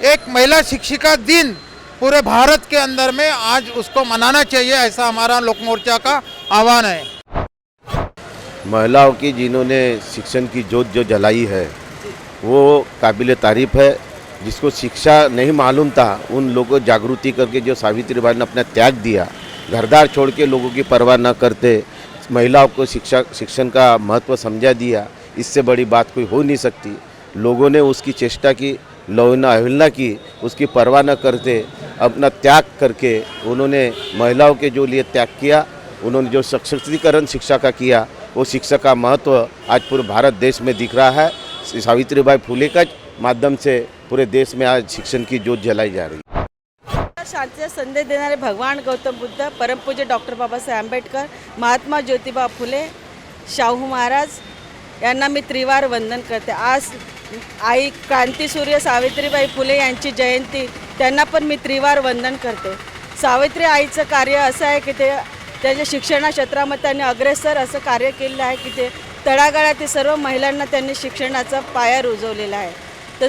एक महिला शिक्षिका दिन पूरे भारत के अंदर में आज उसको मनाना चाहिए, ऐसा हमारा लोक मोर्चा का आह्वान है। महिलाओं की जिन्होंने शिक्षण की जोत जो जलाई है वो काबिल तारीफ है। जिसको शिक्षा नहीं मालूम था उन लोगों को जागृति करके जो सावित्रीबाई ने अपना त्याग दिया, घरदार छोड़ के लोगों की परवाह न करते महिलाओं को शिक्षण का महत्व समझा दिया, इससे बड़ी बात कोई हो नहीं सकती। लोगों ने उसकी चेष्टा की, अवहेलना की, उसकी परवाह न करते अपना त्याग करके उन्होंने महिलाओं के जो लिए त्याग किया, उन्होंने जो सशक्तिकरण शिक्षा का किया, वो शिक्षा का महत्व आज पूरे भारत देश में दिख रहा है। सावित्रीबाई फुले का माध्यम से पूरे देश में आज शिक्षण की जोत जलाई जा रही है। शांतीचा संदेश देणारे भगवान गौतम बुद्ध, परमपूज्य डॉक्टर बाबासाहेब आंबेडकर, महात्मा ज्योतिबा फुले, शाहू महाराज यांना मी त्रिवार वंदन करते। आज आई क्रांतीसूर्य सावित्रीबाई फुले यांची जयंती, त्यांना पण मी त्रिवार वंदन करते। सावित्री आईचं कार्य असं आहे की ते त्याच्या शिक्षणा क्षेत्रामध्ये त्यांनी अग्रेसर असं कार्य केलेलं आहे की ते तळागाळातील सर्व महिलांना त्यांनी शिक्षणाचा पाया रुजवलेला आहे। तर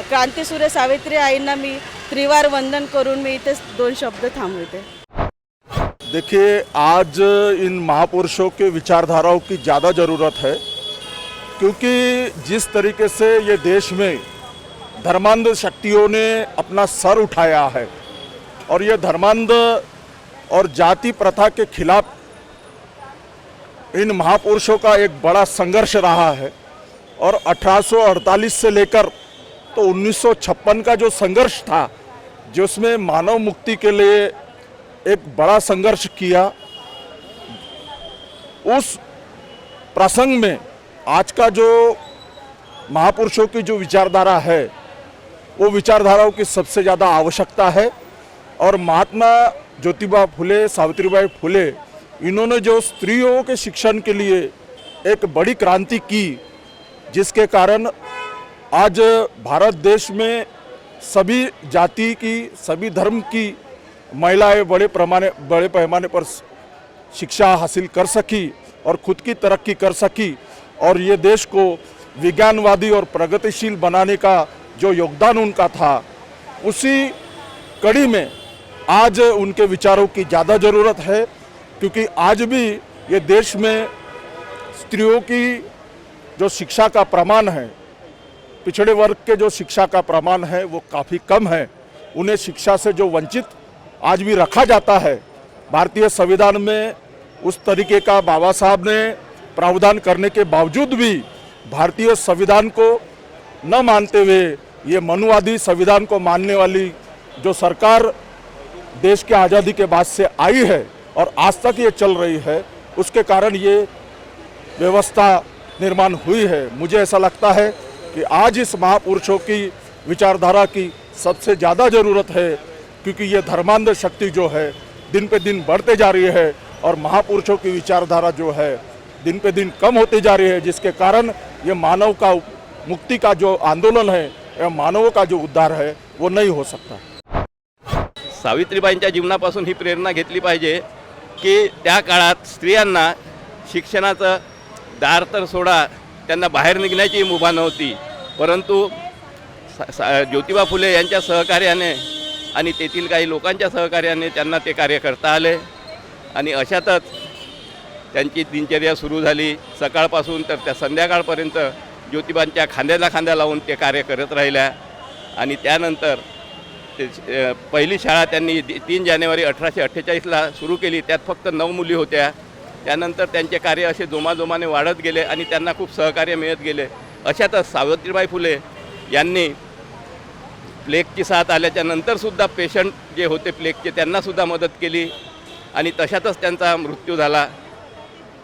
क्रांतीसूर्य सावित्री आईंना मी त्रिवार वंदन करून मी इथे 2 शब्द थांबवते। देखिए, आज इन महापुरुषों के विचारधाराओं की ज़्यादा ज़रूरत है, क्योंकि जिस तरीके से ये देश में धर्मांध शक्तियों ने अपना सर उठाया है और ये धर्मांध और जाति प्रथा के खिलाफ इन महापुरुषों का एक बड़ा संघर्ष रहा है। और 1848 से लेकर तो 1956 का जो संघर्ष था, जिसमें मानव मुक्ति के लिए एक बड़ा संघर्ष किया, उस प्रसंग में आज का जो महापुरुषों की जो विचारधारा है वो विचारधाराओं की सबसे ज़्यादा आवश्यकता है। और महात्मा ज्योतिबा फुले, सावित्रीबाई फुले, इन्होंने जो स्त्रियों के शिक्षण के लिए एक बड़ी क्रांति की, जिसके कारण आज भारत देश में सभी जाति की, सभी धर्म की महिलाएं बड़े पैमाने पर शिक्षा हासिल कर सकी और खुद की तरक्की कर सकी, और ये देश को विज्ञानवादी और प्रगतिशील बनाने का जो योगदान उनका था, उसी कड़ी में आज उनके विचारों की ज़्यादा ज़रूरत है। क्योंकि आज भी ये देश में स्त्रियों की जो शिक्षा का प्रमाण है, पिछड़े वर्ग के जो शिक्षा का प्रमाण है वो काफ़ी कम है। उन्हें शिक्षा से जो वंचित आज भी रखा जाता है, भारतीय संविधान में उस तरीके का बाबा साहब ने प्रावधान करने के बावजूद भी भारतीय संविधान को न मानते हुए ये मनुवादी संविधान को मानने वाली जो सरकार देश के आज़ादी के बाद से आई है और आज तक ये चल रही है, उसके कारण ये व्यवस्था निर्माण हुई है। मुझे ऐसा लगता है कि आज इस महापुरुषों की विचारधारा की सबसे ज़्यादा ज़रूरत है, क्योंकि ये धर्मांध शक्ति जो है दिन पे दिन बढ़ते जा रही है और महापुरुषों की विचारधारा जो है दिन पे दिन कम होती जा रही है, जिसके कारण ये मानव का मुक्ति का जो आंदोलन है या मानवों का जो उद्धार है वो नहीं हो सकता। सावित्रीबाईंच्या जीवनापासून ही प्रेरणा घेतली पाहिजे की त्या काळात स्त्रियांना शिक्षणाचं दार तर सोडा, त्यांना बाहेर निघण्याची मुभा नव्हती, परंतु ज्योतिबा फुले यांच्या सहकार्याने आणि तेथील काही लोकांच्या सहकार्याने त्यांना ते कार्य करता आले आणि अशातच त्यांची दिनचर्या सुरू झाली। सकाळपासून तर त्या संध्याकाळपर्यंत ज्योतिबांच्या खांद्याला खांदा लावून ते कार्य करत राहिल्या आणि त्यानंतर पहिली शाळा त्यांनी 3 जानेवारी 1848ला सुरू केली। त्यात फक्त 9 मुली होत्या। त्यानंतर त्यांचे कार्य असे जोमाजोमाने वाढत गेले आणि त्यांना खूप सहकार्य मिळत गेले। अशातच सावित्रीबाई फुले यांनी प्लेगची साथ आल्याच्या नंतरसुद्धा पेशंट जे होते प्लेगचे त्यांनासुद्धा मदत केली आणि तशातच त्यांचा मृत्यू झाला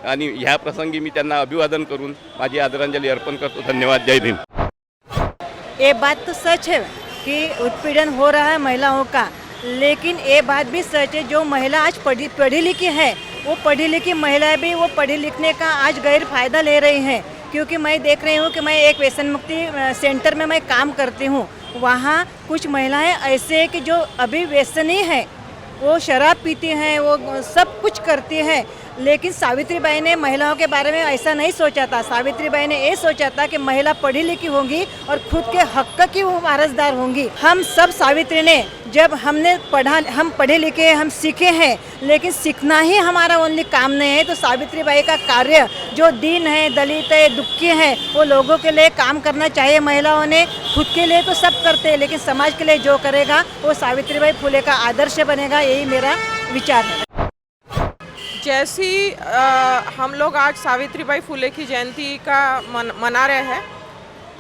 आणि ह्या प्रसंगी मी त्यांना अभिवादन करून माझी आदरांजली अर्पण करतो। धन्यवाद। जय भीम। ये बात तो सच है कि उत्पीड़न हो रहा है महिलाओं का, लेकिन ये बात भी सच है जो महिला आज पढ़ी लिखी है, वो पढ़ी लिखी महिलाएं भी वो पढ़े लिखने का आज गैर फायदा ले रही हैं। क्योंकि मैं देख रही हूँ कि मैं एक व्यसन मुक्ति सेंटर में मैं काम करती हूँ, वहाँ कुछ महिलाएं ऐसे हैं कि जो अभी व्यसनी हैं, वो शराब पीती हैं, वो सब कुछ करती हैं, लेकिन सावित्रीबाई ने महिलाओं के बारे में ऐसा नहीं सोचा था। सावित्रीबाई ने ये सोचा था कि महिला पढ़ी लिखी होंगी और खुद के हक की वो वारसदार होंगी। हम सब सावित्री ने जब हम पढ़े लिखे हम सीखे हैं, लेकिन सीखना ही हमारा ओनली काम नहीं है। तो सावित्रीबाई का कार्य जो दीन है, दलित है, दुखी है, वो लोगों के लिए काम करना चाहिए। महिलाओं ने खुद के लिए तो सब करते हैं, लेकिन समाज के लिए जो करेगा वो सावित्रीबाई फुले का आदर्श बनेगा, यही मेरा विचार है। जैसी हम लोग आज सावित्रीबाई फुले की जयंती का मना रहे हैं,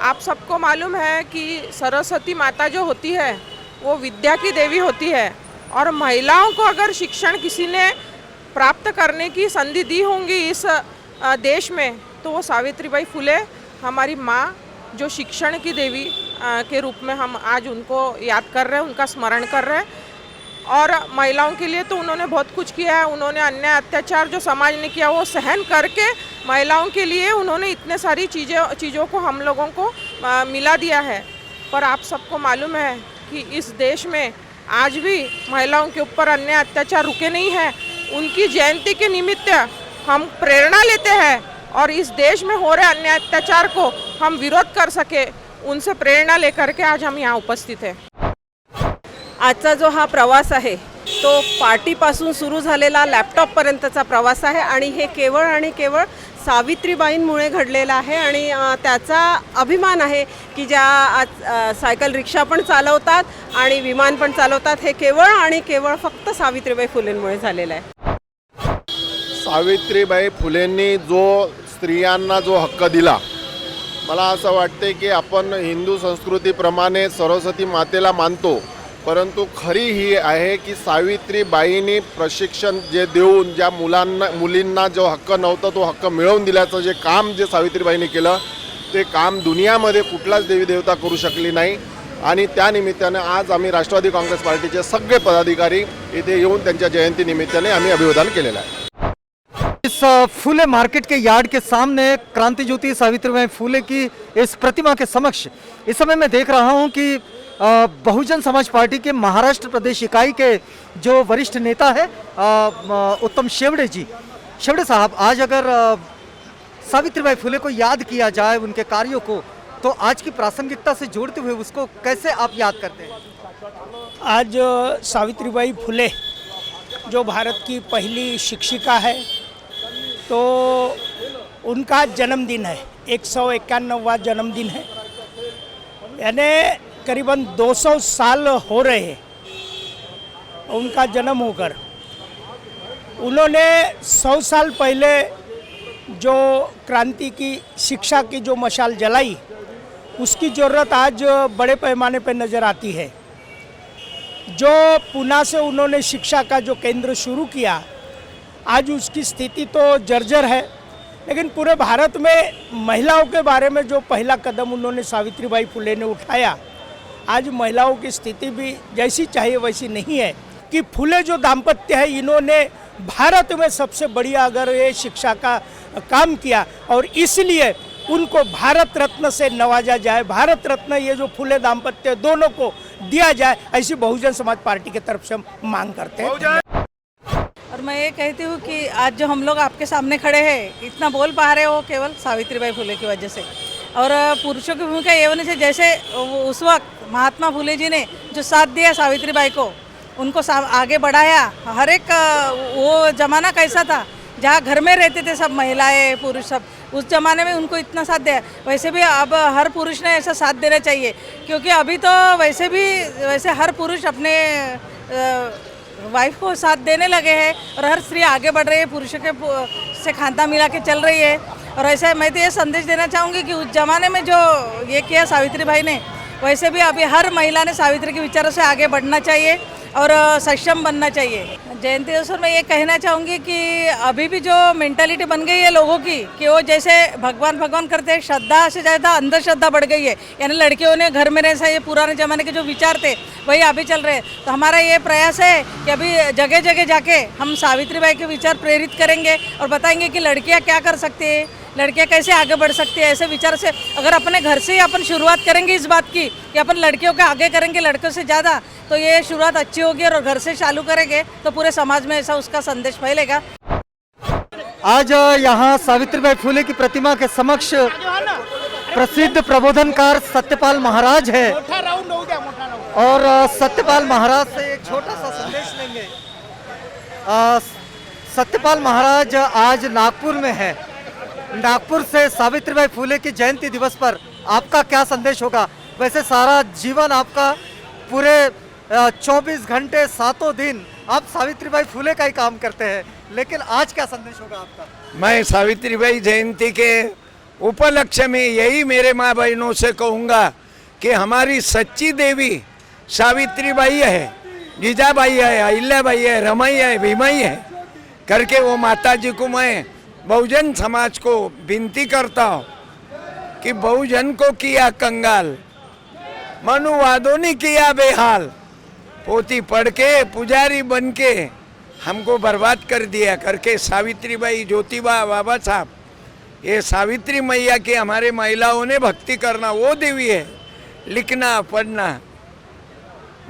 आप सबको मालूम है कि सरस्वती माता जो होती है वो विद्या की देवी होती है, और महिलाओं को अगर शिक्षण किसी ने प्राप्त करने की संधि दी होंगी इस देश में, तो वो सावित्रीबाई फुले हमारी माँ, जो शिक्षण की देवी के रूप में हम आज उनको याद कर रहे हैं, उनका स्मरण कर रहे हैं। और महिलाओं के लिए तो उन्होंने बहुत कुछ किया है। उन्होंने अन्याय अत्याचार जो समाज ने किया वो सहन करके महिलाओं के लिए उन्होंने इतने सारी चीज़ों को हम लोगों को मिला दिया है। पर आप सबको मालूम है कि इस देश में आज भी महिलाओं के ऊपर अन्याय अत्याचार रुके नहीं हैं। उनकी जयंती के निमित्त हम प्रेरणा लेते हैं और इस देश में हो रहे अन्याय अत्याचार को हम विरोध कर सके, उनसे प्रेरणा लेकर के आज हम यहाँ उपस्थित हैं। आजचा जो हा प्रवास आहे तो पार्टीपासून सुरू झालेला लॅपटॉपपर्यंतचा प्रवास आहे आणि हे केवळ आणि केवळ सावित्रीबाईंमुळे घडलेला आहे आणि त्याचा अभिमान आहे की ज्या आज सायकल रिक्षा पण चालवतात आणि विमान पण चालवतात, हे केवळ आणि केवळ फक्त सावित्रीबाई फुलेंमुळे झालेलं आहे। सावित्रीबाई फुलेंनी जो स्त्रियांना जो हक्क दिला, मला असं वाटते की आपण हिंदू संस्कृतीप्रमाणे सरस्वती मातेला मानतो, परंतु खरी ही आहे की सावित्रीबाईंनी प्रशिक्षण जे देऊन ज्या मुलींना जो हक्क नव्हता तो हक्क मिळवून दिल्याचं जे काम जे सावित्रीबाईंनी केलं, ते काम दुनियामध्ये कुठलाच देवी देवता करू शकली नाही। आणि त्या निमित्ताने आज आम्ही राष्ट्रवादी काँग्रेस पार्टीचे सगळे पदाधिकारी इथे येऊन त्यांच्या जयंती निमित्ताने आम्ही अभिवादन केलेलं आहे। इस फूले मार्केट के यार्ड के सामने क्रांति ज्योति सावित्रीबाई फूले की इस प्रतिमा के समक्ष इस समय मैं देख रहा हूं कि बहुजन समाज पार्टी के महाराष्ट्र प्रदेश इकाई के जो वरिष्ठ नेता है उत्तम शेवड़े जी, शेवड़े साहब, आज अगर सावित्रीबाई फुले को याद किया जाए, उनके कार्यों को, तो आज की प्रासंगिकता से जोड़ते हुए उसको कैसे आप याद करते हैं? आज सावित्रीबाई फुले जो भारत की पहली शिक्षिका है, तो उनका जन्मदिन है, 151वां जन्मदिन है, यानी करीबन 200 साल हो रहे हैं उनका जन्म होकर। उन्होंने 100 साल पहले जो क्रांति की शिक्षा की जो मशाल जलाई, उसकी ज़रूरत आज बड़े पैमाने पर नज़र आती है। जो पुणे से उन्होंने शिक्षा का जो केंद्र शुरू किया, आज उसकी स्थिति तो जर्जर है, लेकिन पूरे भारत में महिलाओं के बारे में जो पहला कदम उन्होंने सावित्रीबाई फुले ने उठाया, आज महिलाओं की स्थिति भी जैसी चाहिए वैसी नहीं है। कि फुले जो दाम्पत्य है, इन्होंने भारत में सबसे बढ़िया अगर ये शिक्षा का काम किया और इसलिए उनको भारत रत्न से नवाजा जाए, भारत रत्न ये जो फुले दाम्पत्य दोनों को दिया जाए, ऐसी बहुजन समाज पार्टी की तरफ से हम मांग करते हैं। और मैं ये कहती हूँ कि आज जो हम लोग आपके सामने खड़े हैं, इतना बोल पा रहे हो केवल सावित्रीबाई फुले की वजह से। और पुरुषों की भूमिका ये होनी चाहिए, जैसे उस वक्त महात्मा फुले जी ने जो साथ दिया सावित्रीबाई को, उनको आगे बढ़ाया। हर एक वो ज़माना कैसा था जहाँ घर में रहते थे सब महिलाएं पुरुष सब, उस ज़माने में उनको इतना साथ दिया। वैसे भी अब हर पुरुष ने ऐसा साथ देना चाहिए, क्योंकि अभी तो वैसे हर पुरुष अपने वाइफ को साथ देने लगे हैं और हर स्त्री आगे बढ़ रही है, पुरुषों के से खांदा मिला के चल रही है। और ऐसा मैं तो ये संदेश देना चाहूँगी कि उस ज़माने में जो ये किया सावित्रीबाई ने, वैसे भी अभी हर महिला ने सावित्री के विचारों से आगे बढ़ना चाहिए और सक्षम बनना चाहिए। जयंती अवसर में ये कहना चाहूँगी कि अभी भी जो मेंटालिटी बन गई है लोगों की कि वो जैसे भगवान करते हैं, श्रद्धा से ज़्यादा अंधश्रद्धा बढ़ गई है। यानी लड़कियों ने घर में रहना, ये पुराने ज़माने के जो विचार थे वही अभी चल रहे हैं। तो हमारा ये प्रयास है कि अभी जगह जगह जाके हम सावित्रीबाई के विचार प्रेरित करेंगे और बताएंगे कि लड़कियाँ क्या कर सकती है, लड़कियाँ कैसे आगे बढ़ सकती है। ऐसे विचार से अगर अपने घर से ही अपन शुरुआत करेंगे इस बात की कि अपन लड़कियों को आगे करेंगे लड़कों से ज़्यादा, तो ये शुरुआत अच्छी होगी। और घर से चालू करेंगे तो पूरे समाज में ऐसा उसका संदेश फैलेगा। आज यहाँ सावित्रीबाई फुले की प्रतिमा के समक्ष प्रसिद्ध प्रबोधनकार सत्यपाल महाराज है और सत्यपाल महाराज से एक छोटा सा संदेश लेंगे। सत्यपाल महाराज आज नागपुर में है। नागपुर से सावित्रीबाई फुले की जयंती दिवस पर आपका क्या संदेश होगा? वैसे सारा जीवन आपका पूरे 24 घंटे 7 दिन आप सावित्रीबाई फुले का ही काम करते हैं, लेकिन आज क्या संदेश होगा आपका? मैं सावित्रीबाई जयंती के उपलक्ष्य में यही मेरे माँ बहनों से कहूँगा कि हमारी सच्ची देवी सावित्रीबाई है, जीजाबाई है, अहिल्याबाई है, रमाई है, भीमाई है करके वो माता जी को मैं बहुजन समाज को विनती करता हूँ कि बहुजन को किया कंगाल, मनुवादों ने किया बेहाल, पोती पढ़ के पुजारी बन के हमको बर्बाद कर दिया करके सावित्रीबाई, ज्योतिबा, बाबा साहब, ये सावित्री मैया की हमारे महिलाओं ने भक्ति करना, वो देवी है। लिखना पढ़ना,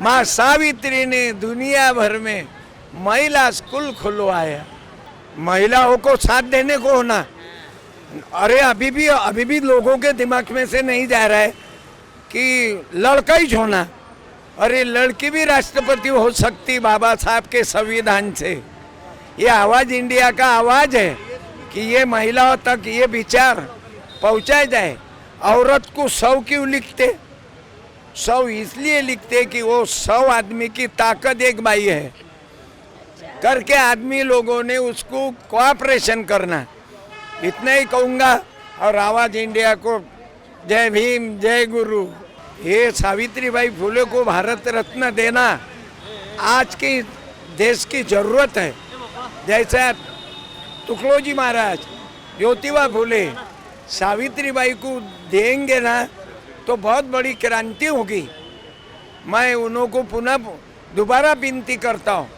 माँ सावित्री ने दुनिया भर में महिला स्कूल खुलवाया, महिलाओं को साथ देने को होना। अरे अभी भी लोगों के दिमाग में से नहीं जा रहा है कि लड़का ही होना। अरे लड़की भी राष्ट्रपति हो सकती बाबा साहब के संविधान से। ये आवाज़ इंडिया का आवाज़ है कि ये महिलाओं तक ये विचार पहुंचाया जाए। औरत को 100 क्यों लिखते? 100 इसलिए लिखते कि वो 100 आदमी की ताकत एक बाई है करके आदमी लोगों ने उसको कोऑपरेशन करना। इतना ही कहूँगा। और आवाज़ इंडिया को जय भीम, जय गुरु। ये सावित्रीबाई फुले को भारत रत्न देना आज के देश की ज़रूरत है। जैसा तुकडोजी महाराज, ज्योतिबा फुले सावित्रीबाई को देंगे ना तो बहुत बड़ी क्रांति होगी। मैं उन्हों को पुनः दोबारा विनती करता हूँ।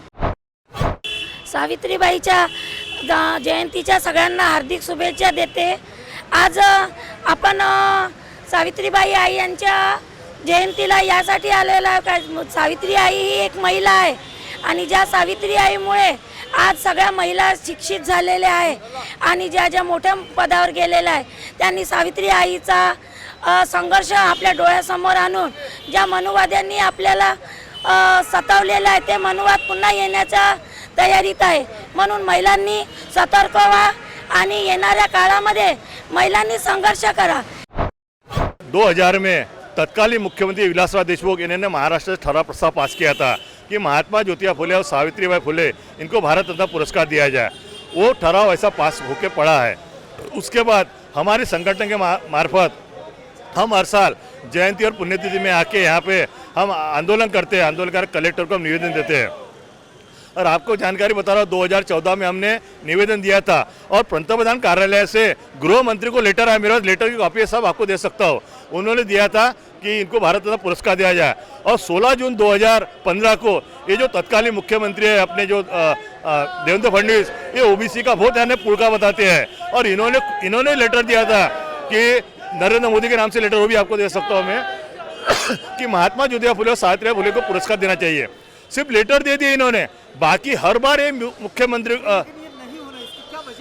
सावित्रीबाईच्या जयंतीच्या सगळ्यांना हार्दिक शुभेच्छा देते। आज आपण सावित्रीबाई आई यांच्या जयंतीला यासाठी आलेला आहे का सावित्री आई ही एक महिला आहे आणि ज्या सावित्री आईमुळे आज सगळ्या महिला शिक्षित झालेल्या आहे आणि ज्या मोठ्या पदावर गेलेल्या आहे त्यांनी सावित्री आईचा संघर्ष आपल्या डोळ्यासमोर आणून ज्या मनुवाद्यांनी आपल्याला सतावलेलं आहे ते मनुवाद पुन्हा येण्याच्या तयारीत आहे। म्हणून महिलांनी सतर्क व्हा आणि येणाऱ्या काळामध्ये महिलांनी संघर्ष करा। 2000 में तत्कालीन मुख्यमंत्री विलासराव देशमुख इन्होंने महाराष्ट्र से ठराव प्रस्ताव पास किया था कि महात्मा ज्योतिबा फुले और सावित्रीबाई फुले इनको भारत रत्न पुरस्कार दिया जाए। वो ठराव ऐसा पास होकर पड़ा है। उसके बाद हमारे संगठन के मार्फत हम हर साल जयंती और पुण्यतिथि में आके यहाँ पे हम आंदोलन करते हैं। आंदोलन कर कलेक्टर को निवेदन देते हैं। और आपको जानकारी बता रहा हूँ 2014 में हमने निवेदन दिया था और पंतप्रधान कार्यालय से गृह मंत्री को लेटर आया, मेरा लेटर की कॉपी सब आपको दे सकता हूँ। उन्होंने दिया था कि इनको भारत रत्न पुरस्कार दिया जाए और 16 जून 2015 को ये जो तत्कालीन मुख्यमंत्री है अपने जो देवेंद्र फडणवीस, ये ओबीसी का बहुत यानी पुरखा बताते हैं और इन्होंने लेटर दिया था कि नरेंद्र मोदी के नाम से लेटर, वो भी आपको दे सकता हूँ मैं कि महात्मा ज्योतिबा फुले और सावित्रीबाई फुले को पुरस्कार देना चाहिए। सिर्फ लेटर दे दिए इन्होंने, बाकी हर बार ये मुख्यमंत्री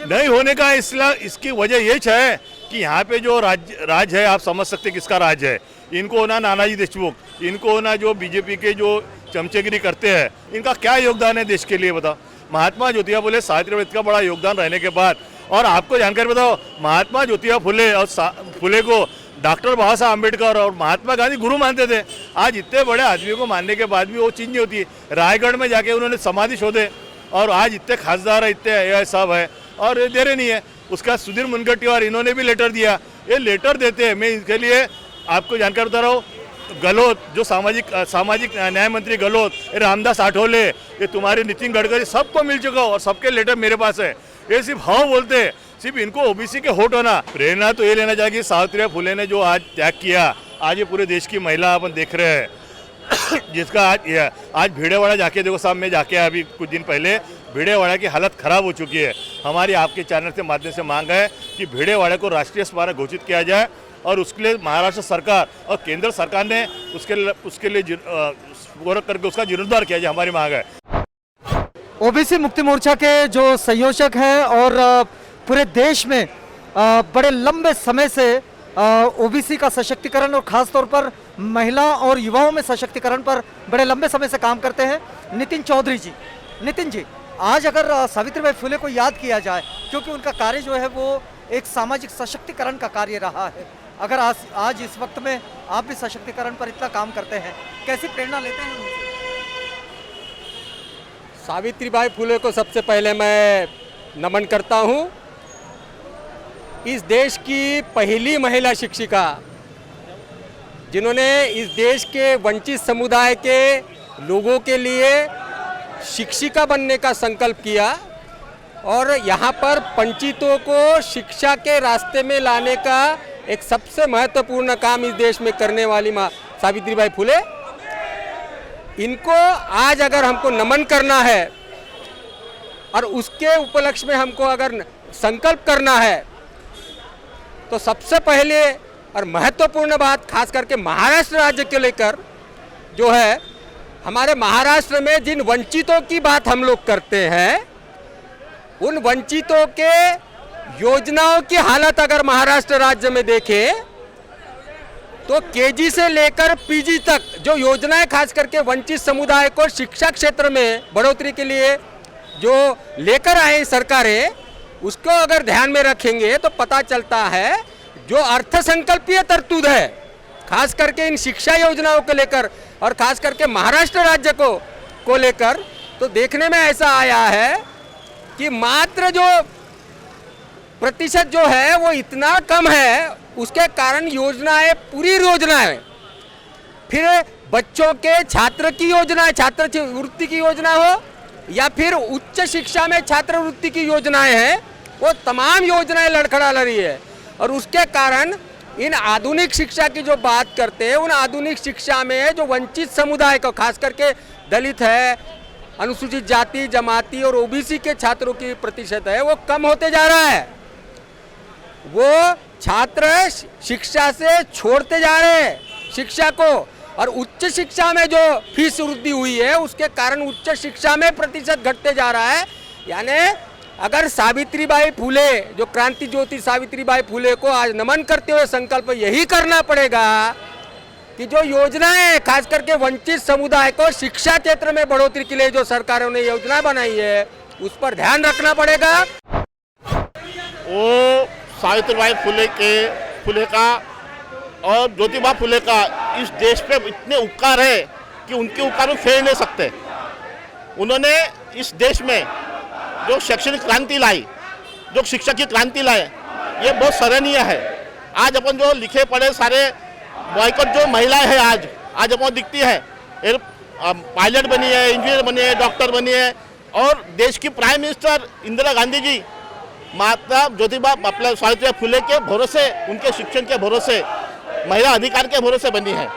नहीं होने का इसकी वजह ये है कि यहाँ पे जो राज है, आप समझ सकते किसका राज है। इनको होना नानाजी देशमुख, इनको होना जो बीजेपी के जो चमचेगिरी करते हैं, इनका क्या योगदान है देश के लिए बताओ। महात्मा ज्योतिबा फुले सावित्रीबाई का बड़ा योगदान रहने के बाद, और आपको जानकारी बताओ महात्मा ज्योतिबा फुले और फुले को डॉक्टर बाबा साहब अम्बेडकर और महात्मा गांधी गुरु मानते थे। आज इतने बड़े आदमी को मानने के बाद भी वो चीज़ नहीं होती। रायगढ़ में जाके उन्होंने समाधि शोधे और आज इतने खासदार है, इतने सब है और दे रहे नहीं है। उसका सुधीर मुनगंटीवार इन्होंने भी लेटर दिया। ये लेटर देते हैं, मैं इसके लिए आपको जानकारी बता रहा हूँ। गहलोत जो सामाजिक न्याय मंत्री गहलोत, रामदास आठवले, ये तुम्हारे नितिन गडकरी, सबको मिल चुका हो और सबके लेटर मेरे पास है। ये सिर्फ हाँ बोलते हैं, सिर्फ इनको ओबीसी के होट होना। प्रेरणा तो ये लेना चाहिए सावित्रीबाई फुले ने जो आज त्याग किया, आज ये पूरे देश की महिला अपन देख रहे हैं जिसका आज भीड़ेवाड़ा जाके देखो साहब, मैं जाके अभी कुछ दिन पहले भीड़ेवाड़ा की हालत खराब हो चुकी है। हमारी आपके चैनल के माध्यम से मांग है कि भीड़ेवाड़ा को राष्ट्रीय स्मारक घोषित किया जाए और उसके लिए महाराष्ट्र सरकार और केंद्र सरकार ने उसके लिए गौरव करके उसका जीर्णोद्धार किया जाए, हमारी मांग है। ओबीसी मुक्ति मोर्चा के जो संयोजक हैं और पूरे देश में बड़े लंबे समय से ओबीसी का सशक्तिकरण और खास तौर पर महिला और युवाओं में सशक्तिकरण पर बड़े लंबे समय से काम करते हैं नितिन चौधरी जी। नितिन जी, आज अगर सावित्रीबाई फुले को याद किया जाए, क्योंकि उनका कार्य जो है वो एक सामाजिक सशक्तिकरण का कार्य रहा है, अगर आज इस वक्त में आप भी सशक्तिकरण पर इतना काम करते हैं, कैसी प्रेरणा लेते हैं उनसे? सावित्रीबाई फुले को सबसे पहले मैं नमन करता हूँ। इस देश की पहली महिला शिक्षिका जिन्होंने इस देश के वंचित समुदाय के लोगों के लिए शिक्षिका बनने का संकल्प किया और यहाँ पर वंचितों को शिक्षा के रास्ते में लाने का एक सबसे महत्वपूर्ण काम इस देश में करने वाली माँ सावित्रीबाई फुले, इनको आज अगर हमको नमन करना है और उसके उपलक्ष्य में हमको अगर संकल्प करना है तो सबसे पहले और महत्वपूर्ण बात खास करके महाराष्ट्र राज्य के लेकर जो है, हमारे महाराष्ट्र में जिन वंचितों की बात हम लोग करते हैं, उन वंचितों के योजनाओं की हालत अगर महाराष्ट्र राज्य में देखें तो केजी से लेकर पीजी तक जो योजनाएं खास करके वंचित समुदाय को शिक्षा क्षेत्र में बढ़ोतरी के लिए जो लेकर आए सरकारें, उसको अगर ध्यान में रखेंगे तो पता चलता है जो अर्थसंकल्पीय तरतूद है खास करके इन शिक्षा योजनाओं को लेकर और खास करके महाराष्ट्र राज्य को लेकर, तो देखने में ऐसा आया है कि मात्र जो प्रतिशत जो है वो इतना कम है, उसके कारण योजनाएं पूरी योजनाएं, फिर बच्चों के छात्र की योजना, छात्रवृत्ति की योजना हो या फिर उच्च शिक्षा में छात्रवृत्ति की योजनाएं हैं, वो तमाम योजनाएं लड़खड़ा रही है। और उसके कारण इन आधुनिक शिक्षा की जो बात करते हैं, उन आधुनिक शिक्षा में जो वंचित समुदाय को खास करके दलित है, अनुसूचित जाति जमाती और ओबीसी के छात्रों की प्रतिशत है वो कम होते जा रहा है। वो छात्र शिक्षा से छोड़ते जा रहे हैं शिक्षा को, और उच्च शिक्षा में जो फीस वृद्धि हुई है उसके कारण उच्च शिक्षा में प्रतिशत घटते जा रहा है। यानी अगर सावित्रीबाई फुले, जो क्रांति ज्योति सावित्रीबाई फुले को आज नमन करते हुए संकल्प यही करना पड़ेगा कि जो योजनाएं खास करके वंचित समुदाय को शिक्षा क्षेत्र में बढ़ोतरी के लिए जो सरकारों ने योजना बनाई है उस पर ध्यान रखना पड़ेगा। वो सावित्रीबाई फुले का और ज्योतिबा फुले का इस देश पे इतने उपकार है कि उनके उपकार में फेर नहीं सकते। उन्होंने इस देश में जो शैक्षणिक क्रांति लाई, जो शिक्षा की क्रांति लाए, ये बहुत सराहनीय है। आज अपन जो लिखे पढ़े सारे बॉयकॉट जो महिलाएं हैं आज अपन दिखती है, पायलट बनी है, इंजीनियर बनी है, डॉक्टर बनी है और देश की प्राइम मिनिस्टर इंदिरा गांधी जी माता ज्योतिबा अपने सावित्रीबाई फुले के भरोसे, उनके शिक्षण के भरोसे, महिला अधिकार के भरोसे बनी है।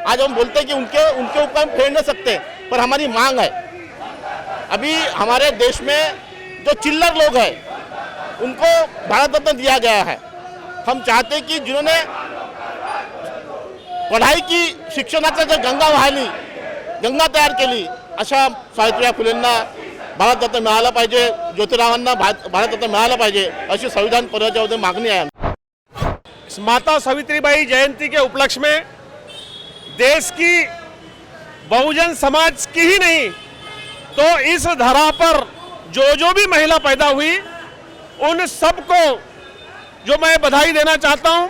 आज हम बोलते हैं कि उनके ऊपर हम फेर नहीं सकते, पर हमारी मांग है। अभी हमारे देश में जो चिल्लर लोग हैं उनको भारत रत्न दिया गया है। हम चाहते हैं कि जिन्होंने पढ़ाई की, शिक्षणाचं जे गंगा वाहिली, गंगा तयार केली, अशा सावित्रीबाई फुलेंना भारत रत्न मिळाला पाहिजे, ज्योतिरावांना भारत रत्न मिळाला पाहिजे, अशी संविधान परिषदेमध्ये मागणी आहे। माता सावित्रीबाई जयंती के उपलक्ष्य में देश की, बहुजन समाज की ही नहीं तो इस धरा पर जो भी महिला पैदा हुई उन सबको जो मैं बधाई देना चाहता हूं।